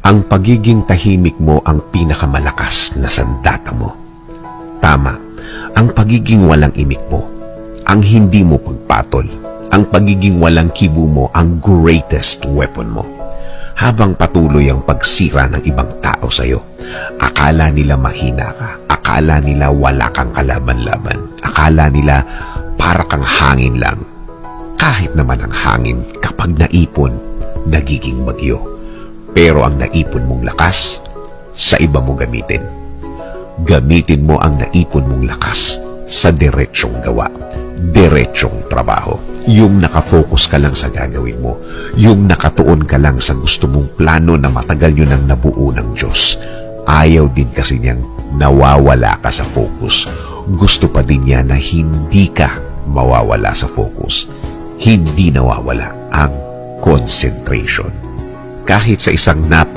Ang pagiging tahimik mo ang pinakamalakas na sandata mo. Tama, ang pagiging walang imik mo, ang hindi mo pagpatol, ang pagiging walang kibo mo ang greatest weapon mo. Habang patuloy ang pagsira ng ibang tao sa'yo, akala nila mahina ka, akala nila wala kang kalaban-laban, akala nila para kang hangin lang. Kahit naman ang hangin kapag naipon, nagiging bagyo. Pero ang naipon mong lakas, sa iba mo gamitin. Gamitin mo ang naipon mong lakas sa diretsyong gawa, diretsyong trabaho. Yung nakafocus ka lang sa gagawin mo, yung nakatuon ka lang sa gusto mong plano na matagal nyo nang nabuo ng Diyos. Ayaw din kasi niyang nawawala ka sa focus. Gusto pa din niya na hindi ka mawawala sa focus. Hindi nawawala ang concentration. Kahit sa isang